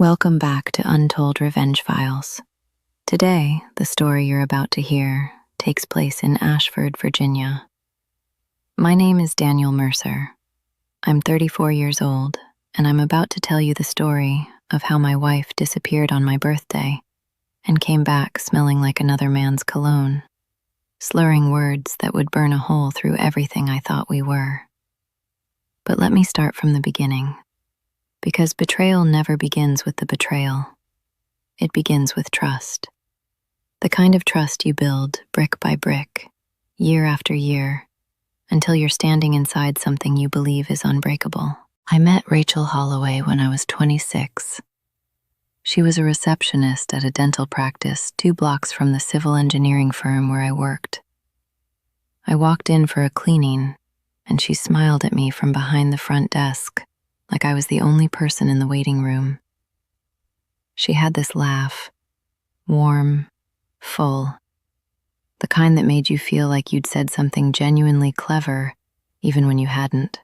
Welcome back to Untold Revenge Files. Today, the story you're about to hear takes place in Ashford, Virginia. My name is Daniel Mercer. I'm 34 years old, and I'm about to tell you the story of how my wife disappeared on my birthday and came back smelling like another man's cologne, slurring words that would burn a hole through everything I thought we were. But let me start from the beginning. Because betrayal never begins with the betrayal. It begins with trust. The kind of trust you build brick by brick, year after year, until you're standing inside something you believe is unbreakable. I met Rachel Holloway when I was 26. She was a receptionist at a dental practice 2 blocks from the civil engineering firm where I worked. I walked in for a cleaning, and she smiled at me from behind the front desk, like I was the only person in the waiting room. She had this laugh, warm, full, the kind that made you feel like you'd said something genuinely clever, even when you hadn't.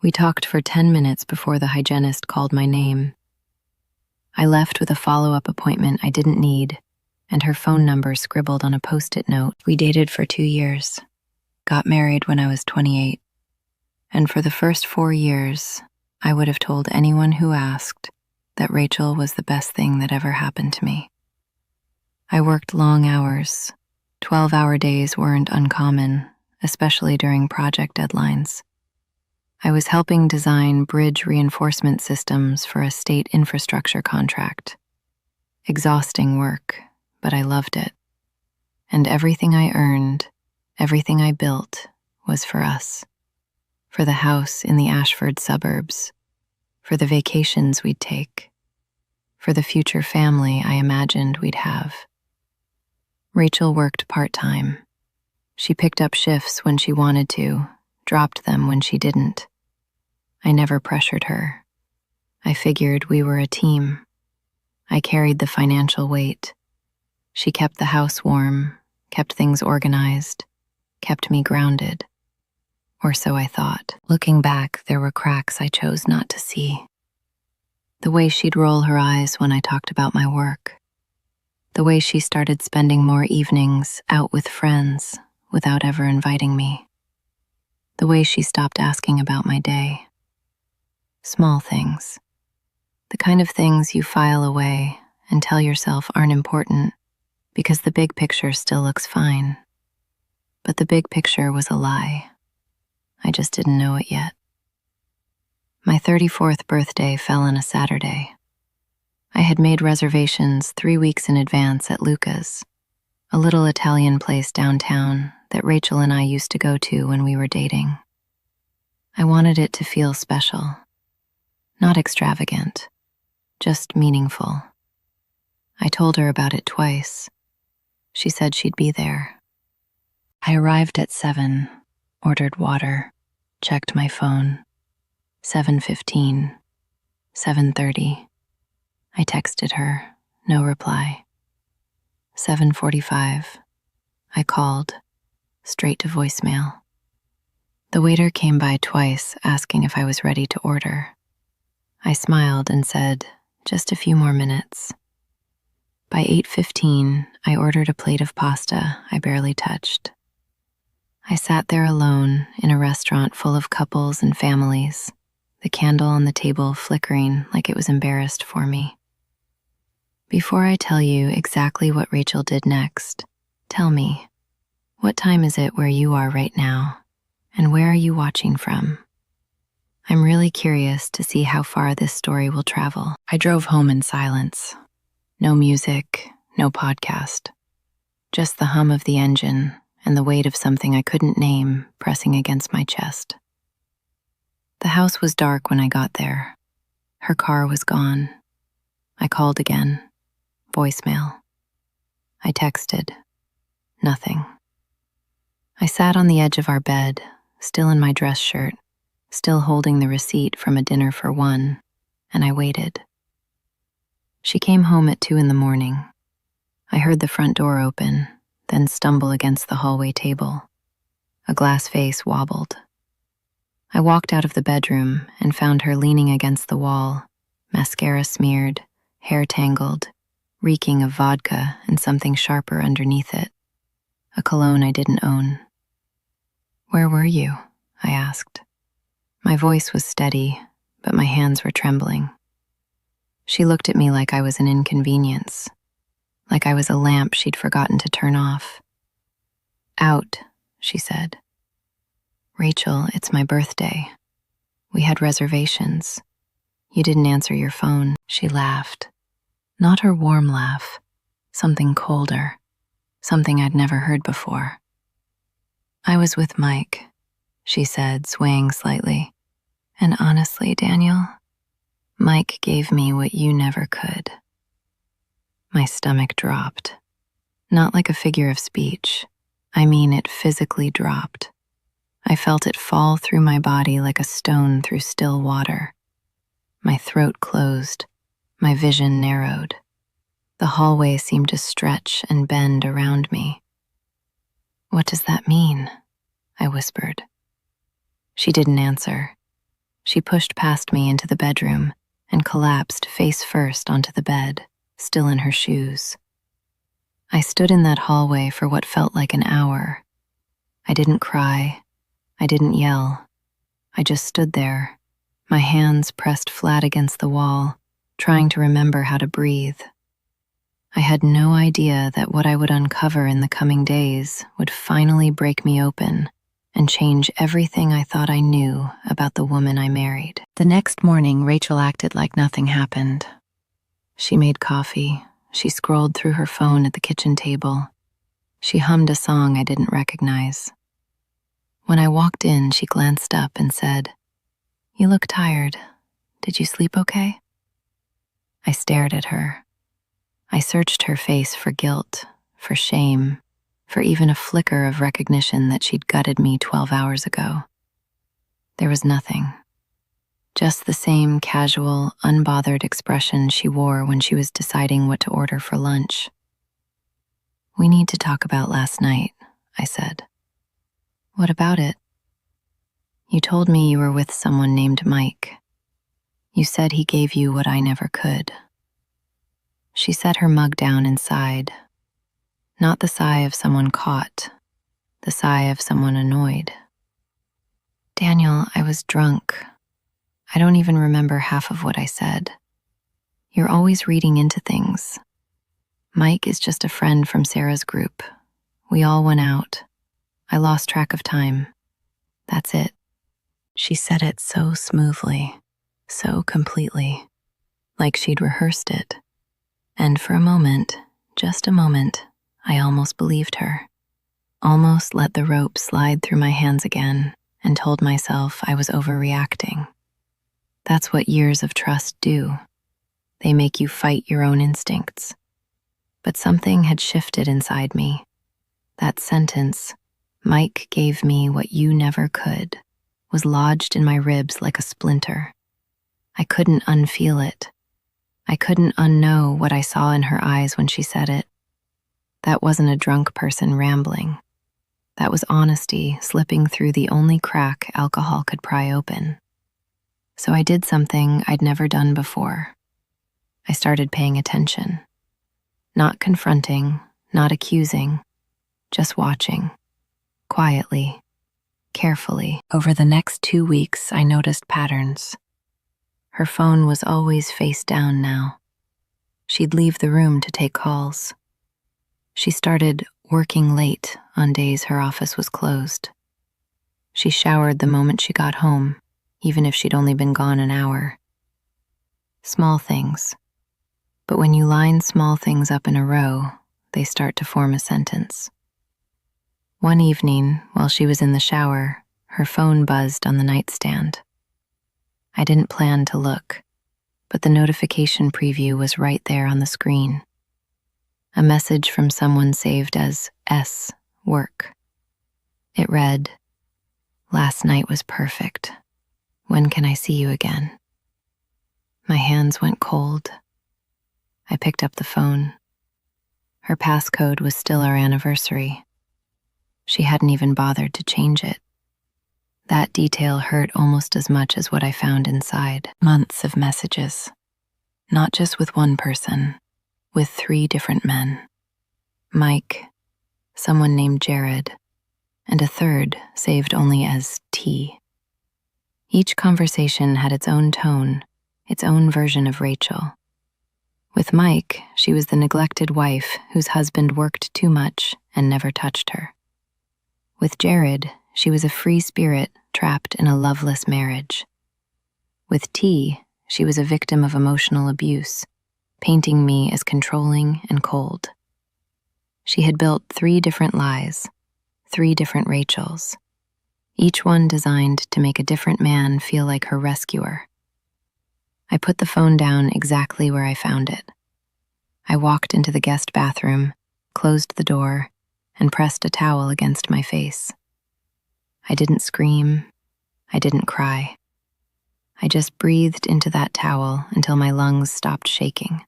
We talked for 10 minutes before the hygienist called my name. I left with a follow-up appointment I didn't need, and her phone number scribbled on a post-it note. We dated for 2 years, got married when I was 28. And for the first 4 years, I would have told anyone who asked that Rachel was the best thing that ever happened to me. I worked long hours. 12-hour days weren't uncommon, especially during project deadlines. I was helping design bridge reinforcement systems for a state infrastructure contract. Exhausting work, but I loved it. And everything I earned, everything I built, was for us. For the house in the Ashford suburbs, for the vacations we'd take, for the future family I imagined we'd have. Rachel worked part-time. She picked up shifts when she wanted to, dropped them when she didn't. I never pressured her. I figured we were a team. I carried the financial weight. She kept the house warm, kept things organized, kept me grounded. Or so I thought. Looking back, there were cracks I chose not to see. The way she'd roll her eyes when I talked about my work. The way she started spending more evenings out with friends without ever inviting me. The way she stopped asking about my day. Small things. The kind of things you file away and tell yourself aren't important because the big picture still looks fine. But the big picture was a lie. I just didn't know it yet. My 34th birthday fell on a Saturday. I had made reservations 3 weeks in advance at Luca's, a little Italian place downtown that Rachel and I used to go to when we were dating. I wanted it to feel special, not extravagant, just meaningful. I told her about it twice. She said she'd be there. I arrived at 7. Ordered water, checked my phone. 7:15, 7:30. I texted her, no reply. 7:45. I called, straight to voicemail. The waiter came by twice asking if I was ready to order. I smiled and said, just a few more minutes. By 8:15, I ordered a plate of pasta I barely touched. I sat there alone in a restaurant full of couples and families, the candle on the table flickering like it was embarrassed for me. Before I tell you exactly what Rachel did next, tell me, what time is it where you are right now, and where are you watching from? I'm really curious to see how far this story will travel. I drove home in silence. No music, no podcast, just the hum of the engine and the weight of something I couldn't name pressing against my chest. The house was dark when I got there. Her car was gone. I called again. Voicemail. I texted. Nothing. I sat on the edge of our bed, still in my dress shirt, still holding the receipt from a dinner for 1, and I waited. She came home at 2 in the morning. I heard the front door open, then stumble against the hallway table. A glass vase wobbled. I walked out of the bedroom and found her leaning against the wall, mascara smeared, hair tangled, reeking of vodka and something sharper underneath it, a cologne I didn't own. "Where were you?" I asked. My voice was steady, but my hands were trembling. She looked at me like I was an inconvenience, like I was a lamp she'd forgotten to turn off. "Out," she said. "Rachel, it's my birthday. We had reservations. You didn't answer your phone." She laughed. Not her warm laugh, something colder, something I'd never heard before. "I was with Mike," she said, swaying slightly. "And honestly, Daniel, Mike gave me what you never could." My stomach dropped. Not like a figure of speech. I mean, it physically dropped. I felt it fall through my body like a stone through still water. My throat closed, my vision narrowed. The hallway seemed to stretch and bend around me. "What does that mean?" I whispered. She didn't answer. She pushed past me into the bedroom and collapsed face first onto the bed, still in her shoes. I stood in that hallway for what felt like an hour. I didn't cry. I didn't yell. I just stood there, my hands pressed flat against the wall, trying to remember how to breathe. I had no idea that what I would uncover in the coming days would finally break me open and change everything I thought I knew about the woman I married. The next morning, Rachel acted like nothing happened. She made coffee. She scrolled through her phone at the kitchen table. She hummed a song I didn't recognize. When I walked in, she glanced up and said, "You look tired. Did you sleep okay?" I stared at her. I searched her face for guilt, for shame, for even a flicker of recognition that she'd gutted me 12 hours ago. There was nothing. Just the same casual, unbothered expression she wore when she was deciding what to order for lunch. "We need to talk about last night," I said. "What about it?" "You told me you were with someone named Mike. You said he gave you what I never could." She set her mug down and sighed. Not the sigh of someone caught, the sigh of someone annoyed. "Daniel, I was drunk. I don't even remember half of what I said. You're always reading into things. Mike is just a friend from Sarah's group. We all went out. I lost track of time. That's it." She said it so smoothly, so completely, like she'd rehearsed it. And for a moment, just a moment, I almost believed her. Almost let the rope slide through my hands again and told myself I was overreacting. That's what years of trust do. They make you fight your own instincts. But something had shifted inside me. That sentence, "Mike gave me what you never could," was lodged in my ribs like a splinter. I couldn't unfeel it. I couldn't unknow what I saw in her eyes when she said it. That wasn't a drunk person rambling. That was honesty slipping through the only crack alcohol could pry open. So I did something I'd never done before. I started paying attention. Not confronting, not accusing, just watching. Quietly, carefully. Over the next 2 weeks, I noticed patterns. Her phone was always face down now. She'd leave the room to take calls. She started working late on days her office was closed. She showered the moment she got home, even if she'd only been gone an hour. Small things. But when you line small things up in a row, they start to form a sentence. One evening, while she was in the shower, her phone buzzed on the nightstand. I didn't plan to look, but the notification preview was right there on the screen. A message from someone saved as S, work. It read, "Last night was perfect. When can I see you again?" My hands went cold. I picked up the phone. Her passcode was still our anniversary. She hadn't even bothered to change it. That detail hurt almost as much as what I found inside. Months of messages. not just with one person, with 3 different men. Mike, someone named Jared, and a third saved only as T. Each conversation had its own tone, its own version of Rachel. With Mike, she was the neglected wife whose husband worked too much and never touched her. With Jared, she was a free spirit trapped in a loveless marriage. With T, she was a victim of emotional abuse, painting me as controlling and cold. She had built 3 different lies, 3 different Rachels, each one designed to make a different man feel like her rescuer. I put the phone down exactly where I found it. I walked into the guest bathroom, closed the door, and pressed a towel against my face. I didn't scream. I didn't cry. I just breathed into that towel until my lungs stopped shaking.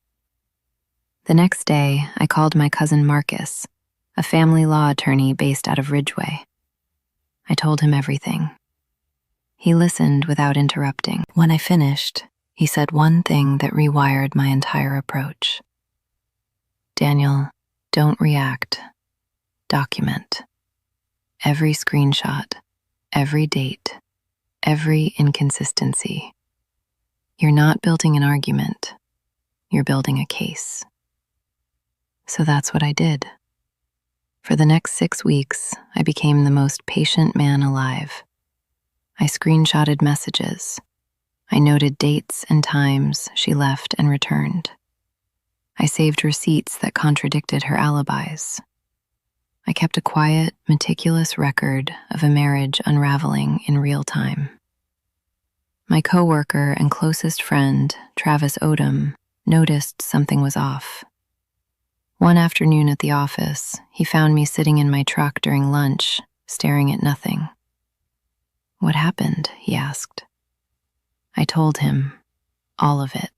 The next day, I called my cousin Marcus, a family law attorney based out of Ridgeway. I told him everything. He listened without interrupting. When I finished, he said one thing that rewired my entire approach. Daniel, don't react. Document. Every screenshot, every date, every inconsistency. You're not building an argument. You're building a case. So that's what I did. For the next 6 weeks, I became the most patient man alive. I screenshotted messages. I noted dates and times she left and returned. I saved receipts that contradicted her alibis. I kept a quiet, meticulous record of a marriage unraveling in real time. My coworker and closest friend, Travis Odom, noticed something was off. One afternoon at the office, he found me sitting in my truck during lunch, staring at nothing. "What happened?" he asked. I told him, all of it.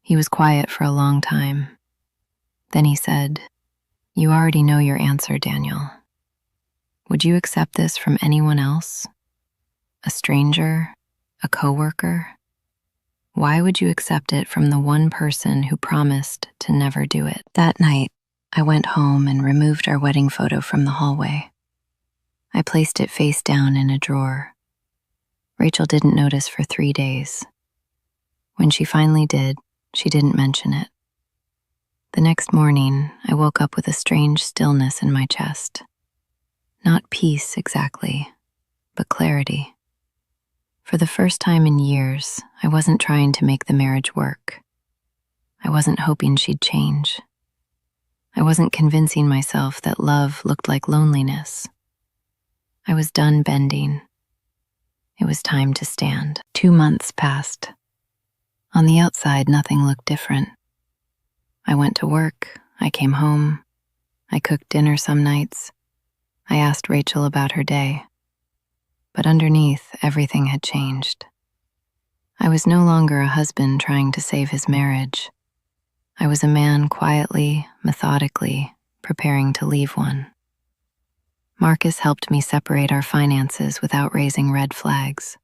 He was quiet for a long time. Then he said, "You already know your answer, Daniel. Would you accept this from anyone else? A stranger? A coworker? Why would you accept it from the one person who promised to never do it?" That night, I went home and removed our wedding photo from the hallway. I placed it face down in a drawer. Rachel didn't notice for 3 days. When she finally did, she didn't mention it. The next morning, I woke up with a strange stillness in my chest. Not peace exactly, but clarity. For the first time in years, I wasn't trying to make the marriage work. I wasn't hoping she'd change. I wasn't convincing myself that love looked like loneliness. I was done bending. It was time to stand. 2 months passed. On the outside, nothing looked different. I went to work, I came home, I cooked dinner some nights. I asked Rachel about her day. But underneath, everything had changed. I was no longer a husband trying to save his marriage. I was a man quietly, methodically, preparing to leave one. Marcus helped me separate our finances without raising red flags.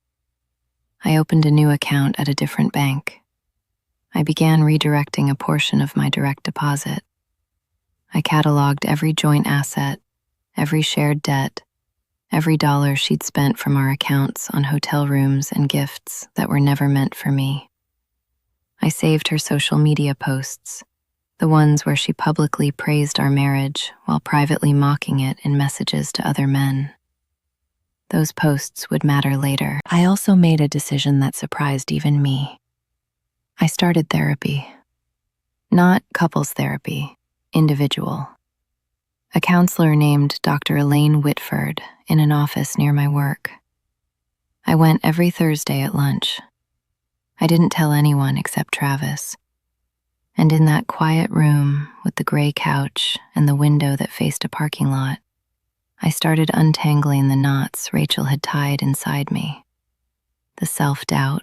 I opened a new account at a different bank. I began redirecting a portion of my direct deposit. I cataloged every joint asset, every shared debt, every dollar she'd spent from our accounts on hotel rooms and gifts that were never meant for me. I saved her social media posts, the ones where she publicly praised our marriage while privately mocking it in messages to other men. Those posts would matter later. I also made a decision that surprised even me. I started therapy. Not couples therapy, individual. A counselor named Dr. Elaine Whitford in an office near my work. I went every Thursday at lunch. I didn't tell anyone except Travis. And in that quiet room with the gray couch and the window that faced a parking lot, I started untangling the knots Rachel had tied inside me. The self-doubt,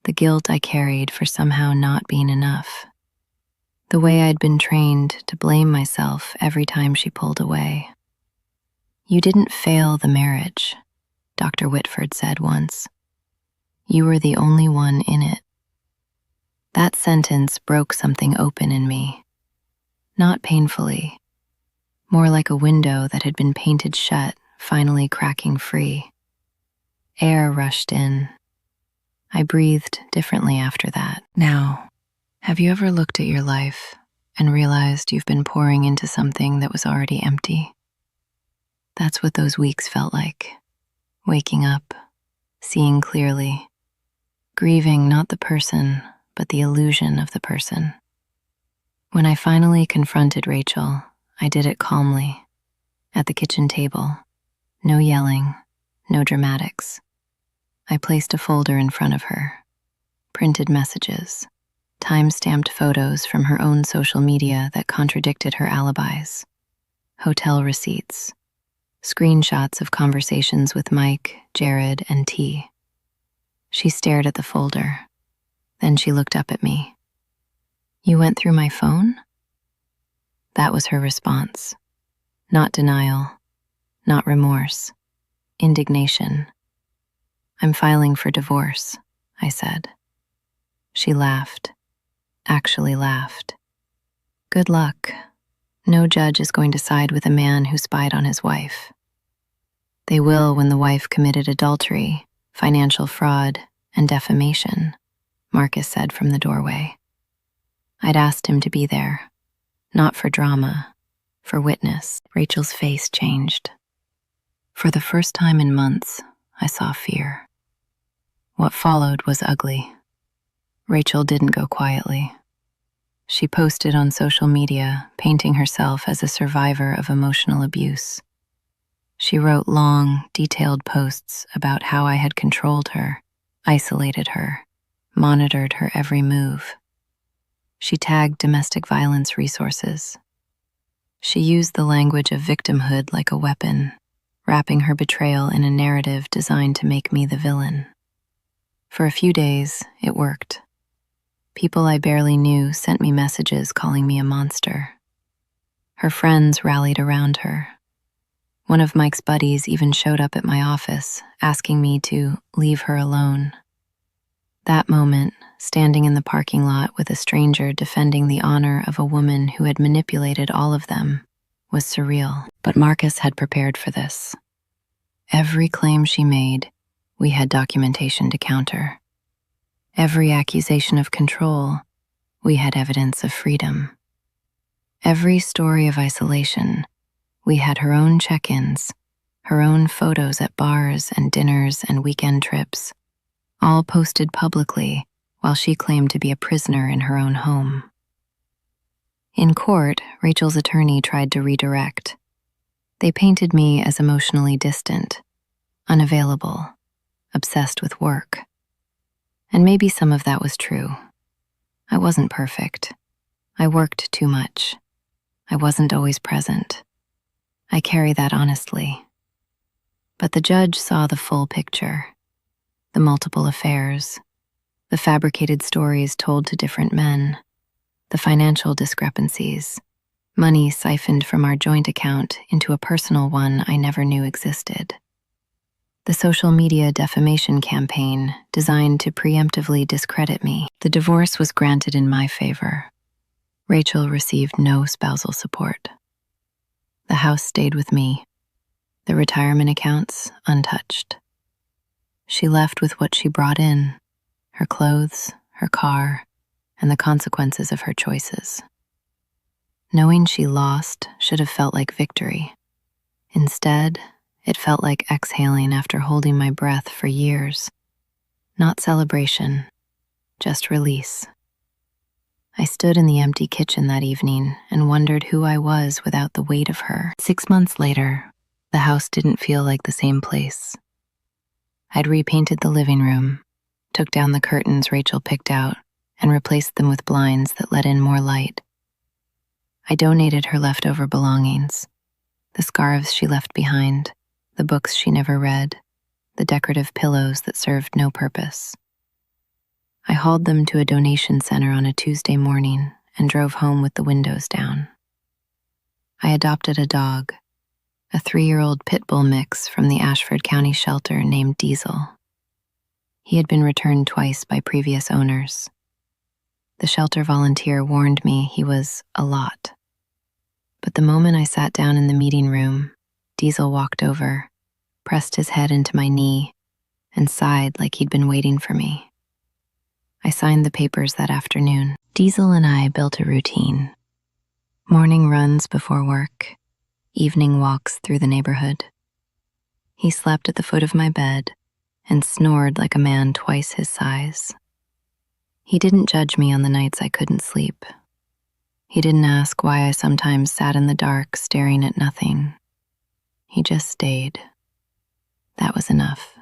the guilt I carried for somehow not being enough. The way I'd been trained to blame myself every time she pulled away. "You didn't fail the marriage," Dr. Whitford said once. "You were the only one in it." That sentence broke something open in me, not painfully, more like a window that had been painted shut, finally cracking free. Air rushed in. I breathed differently after that. Now, have you ever looked at your life and realized you've been pouring into something that was already empty? That's what those weeks felt like. Waking up, seeing clearly, grieving not the person, but the illusion of the person. When I finally confronted Rachel, I did it calmly, at the kitchen table. No yelling, no dramatics. I placed a folder in front of her, printed messages, time-stamped photos from her own social media that contradicted her alibis, hotel receipts, screenshots of conversations with Mike, Jared, and T. She stared at the folder. Then she looked up at me. "You went through my phone?" That was her response. Not denial, not remorse, indignation. "I'm filing for divorce," I said. She laughed, actually laughed. "Good luck. No judge is going to side with a man who spied on his wife. They will when the wife committed adultery, financial fraud, and defamation," Marcus said from the doorway. I'd asked him to be there, not for drama, for witness. Rachel's face changed. For the first time in months, I saw fear. What followed was ugly. Rachel didn't go quietly. She posted on social media, painting herself as a survivor of emotional abuse. She wrote long, detailed posts about how I had controlled her, isolated her, monitored her every move. She tagged domestic violence resources. She used the language of victimhood like a weapon, wrapping her betrayal in a narrative designed to make me the villain. For a few days, it worked. People I barely knew sent me messages calling me a monster. Her friends rallied around her. One of Mike's buddies even showed up at my office, asking me to leave her alone. That moment, standing in the parking lot with a stranger defending the honor of a woman who had manipulated all of them, was surreal. But Marcus had prepared for this. Every claim she made, we had documentation to counter. Every accusation of control, we had evidence of freedom. Every story of isolation, we had her own check-ins, her own photos at bars and dinners and weekend trips, all posted publicly while she claimed to be a prisoner in her own home. In court, Rachel's attorney tried to redirect. They painted me as emotionally distant, unavailable, obsessed with work. And maybe some of that was true. I wasn't perfect. I worked too much. I wasn't always present. I carry that honestly. But the judge saw the full picture. The multiple affairs, the fabricated stories told to different men, the financial discrepancies, money siphoned from our joint account into a personal one I never knew existed. The social media defamation campaign designed to preemptively discredit me. The divorce was granted in my favor. Rachel received no spousal support. The house stayed with me, the retirement accounts untouched. She left with what she brought in, her clothes, her car, and the consequences of her choices. Knowing she lost should have felt like victory. Instead, it felt like exhaling after holding my breath for years. Not celebration, just release. I stood in the empty kitchen that evening and wondered who I was without the weight of her. 6 months later, the house didn't feel like the same place. I'd repainted the living room, took down the curtains Rachel picked out, and replaced them with blinds that let in more light. I donated her leftover belongings, the scarves she left behind, the books she never read, the decorative pillows that served no purpose. I hauled them to a donation center on a Tuesday morning and drove home with the windows down. I adopted a dog, a 3-year-old pit bull mix from the Ashford County shelter named Diesel. He had been returned twice by previous owners. The shelter volunteer warned me he was a lot. But the moment I sat down in the meeting room, Diesel walked over, pressed his head into my knee, and sighed like he'd been waiting for me. I signed the papers that afternoon. Diesel and I built a routine. Morning runs before work, evening walks through the neighborhood. He slept at the foot of my bed and snored like a man twice his size. He didn't judge me on the nights I couldn't sleep. He didn't ask why I sometimes sat in the dark staring at nothing. He just stayed. That was enough.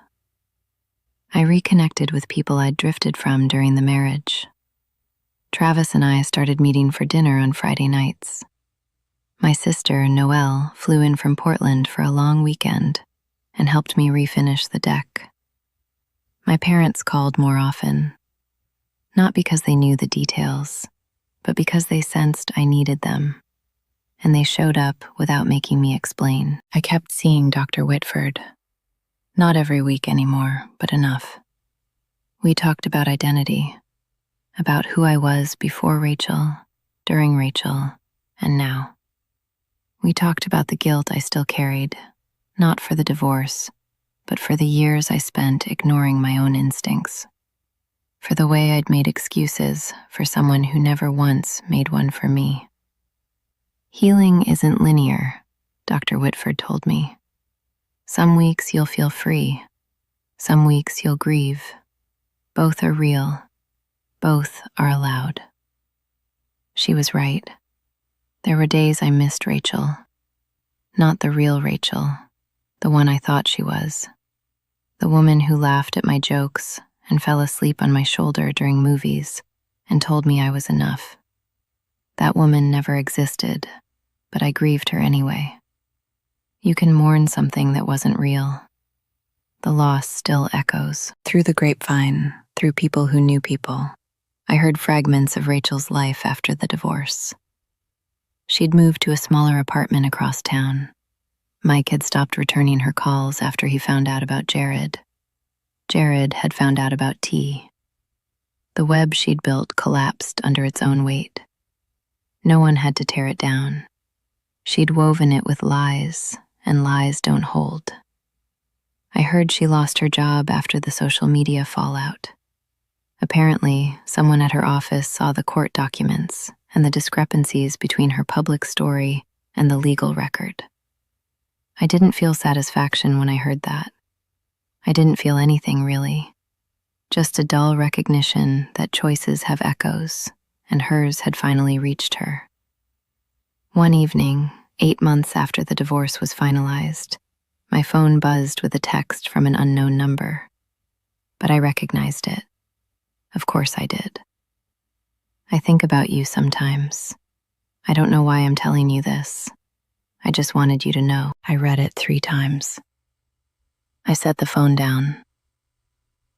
I reconnected with people I'd drifted from during the marriage. Travis and I started meeting for dinner on Friday nights. My sister, Noelle, flew in from Portland for a long weekend and helped me refinish the deck. My parents called more often, not because they knew the details, but because they sensed I needed them, and they showed up without making me explain. I kept seeing Dr. Whitford. Not every week anymore, but enough. We talked about identity, about who I was before Rachel, during Rachel, and now. We talked about the guilt I still carried, not for the divorce, but for the years I spent ignoring my own instincts, for the way I'd made excuses for someone who never once made one for me. Healing isn't linear, Dr. Whitford told me. Some weeks you'll feel free. Some weeks you'll grieve. Both are real. Both are allowed. She was right. There were days I missed Rachel. Not the real Rachel, the one I thought she was. The woman who laughed at my jokes and fell asleep on my shoulder during movies and told me I was enough. That woman never existed, but I grieved her anyway. You can mourn something that wasn't real. The loss still echoes. Through the grapevine, through people who knew people, I heard fragments of Rachel's life after the divorce. She'd moved to a smaller apartment across town. Mike had stopped returning her calls after he found out about Jared. Jared had found out about T. The web she'd built collapsed under its own weight. No one had to tear it down. She'd woven it with lies, and lies don't hold. I heard she lost her job after the social media fallout. Apparently, someone at her office saw the court documents and the discrepancies between her public story and the legal record. I didn't feel satisfaction when I heard that. I didn't feel anything really, just a dull recognition that choices have echoes, and hers had finally reached her. One evening, 8 months after the divorce was finalized, my phone buzzed with a text from an unknown number. But I recognized it. Of course I did. I think about you sometimes. I don't know why I'm telling you this. I just wanted you to know. I read it 3 times. I set the phone down.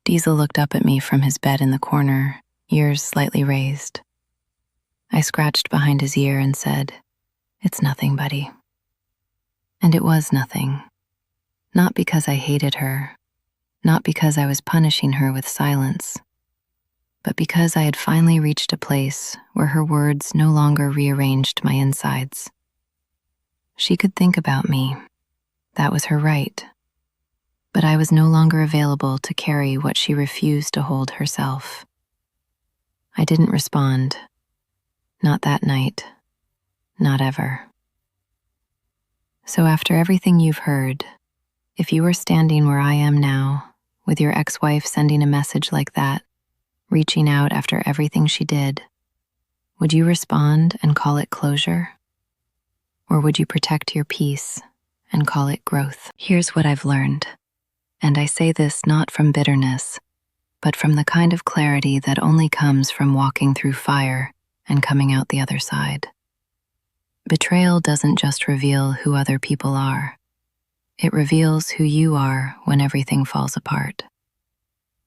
Diesel looked up at me from his bed in the corner, ears slightly raised. I scratched behind his ear and said, "It's nothing, buddy." And it was nothing. Not because I hated her, not because I was punishing her with silence, but because I had finally reached a place where her words no longer rearranged my insides. She could think about me. That was her right. But I was no longer available to carry what she refused to hold herself. I didn't respond. Not that night. Not ever. So after everything you've heard, if you were standing where I am now, with your ex-wife sending a message like that, reaching out after everything she did, would you respond and call it closure? Or would you protect your peace and call it growth? Here's what I've learned, and I say this not from bitterness, but from the kind of clarity that only comes from walking through fire and coming out the other side. Betrayal doesn't just reveal who other people are. It reveals who you are when everything falls apart.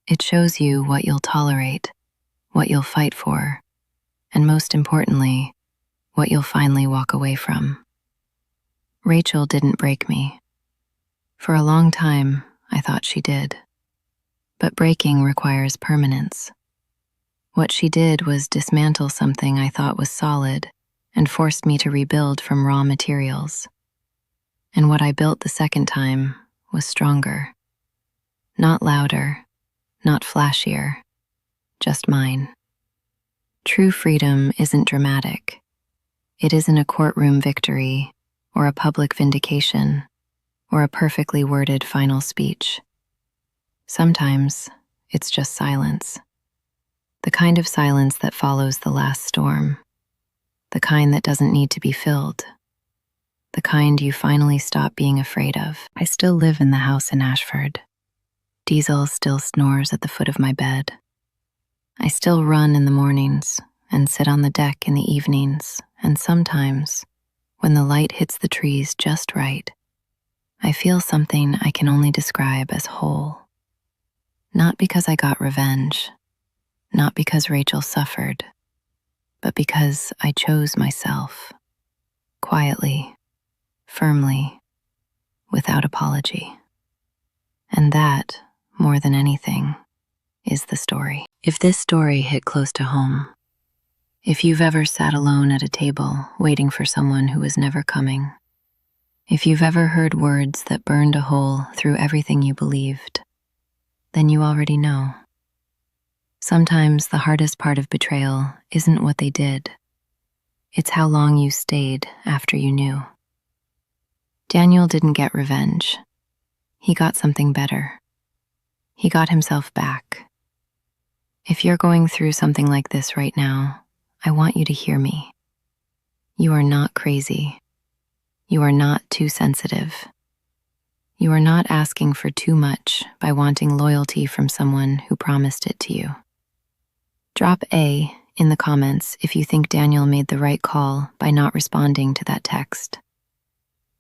It shows you what you'll tolerate, what you'll fight for, and most importantly, what you'll finally walk away from. Rachel didn't break me. For a long time, I thought she did. But breaking requires permanence. What she did was dismantle something I thought was solid and forced me to rebuild from raw materials. And what I built the second time was stronger. Not louder, not flashier, just mine. True freedom isn't dramatic. It isn't a courtroom victory, or a public vindication, or a perfectly worded final speech. Sometimes it's just silence. The kind of silence that follows the last storm. The kind that doesn't need to be filled. The kind you finally stop being afraid of. I still live in the house in Ashford. Diesel still snores at the foot of my bed. I still run in the mornings and sit on the deck in the evenings, and sometimes, when the light hits the trees just right, I feel something I can only describe as whole. Not because I got revenge, not because Rachel suffered, but because I chose myself, quietly, firmly, without apology. And that, more than anything, is the story. If this story hit close to home, if you've ever sat alone at a table waiting for someone who was never coming, if you've ever heard words that burned a hole through everything you believed, then you already know. Sometimes the hardest part of betrayal isn't what they did. It's how long you stayed after you knew. Daniel didn't get revenge. He got something better. He got himself back. If you're going through something like this right now, I want you to hear me. You are not crazy. You are not too sensitive. You are not asking for too much by wanting loyalty from someone who promised it to you. Drop A in the comments if you think Daniel made the right call by not responding to that text.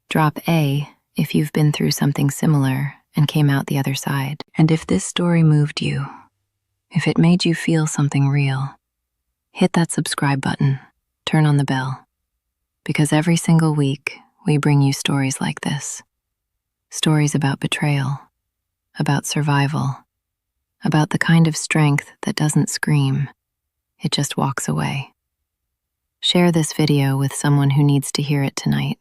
Drop A if you've been through something similar and came out the other side. And if this story moved you, if it made you feel something real, hit that subscribe button, turn on the bell, because every single week we bring you stories like this. Stories about betrayal, about survival, about the kind of strength that doesn't scream, it just walks away. Share this video with someone who needs to hear it tonight.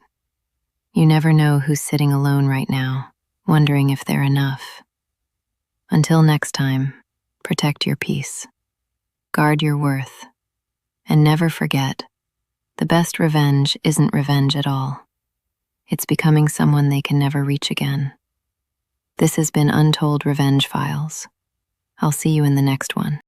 You never know who's sitting alone right now, wondering if they're enough. Until next time, protect your peace, guard your worth, and never forget, the best revenge isn't revenge at all. It's becoming someone they can never reach again. This has been Untold Revenge Files. I'll see you in the next one.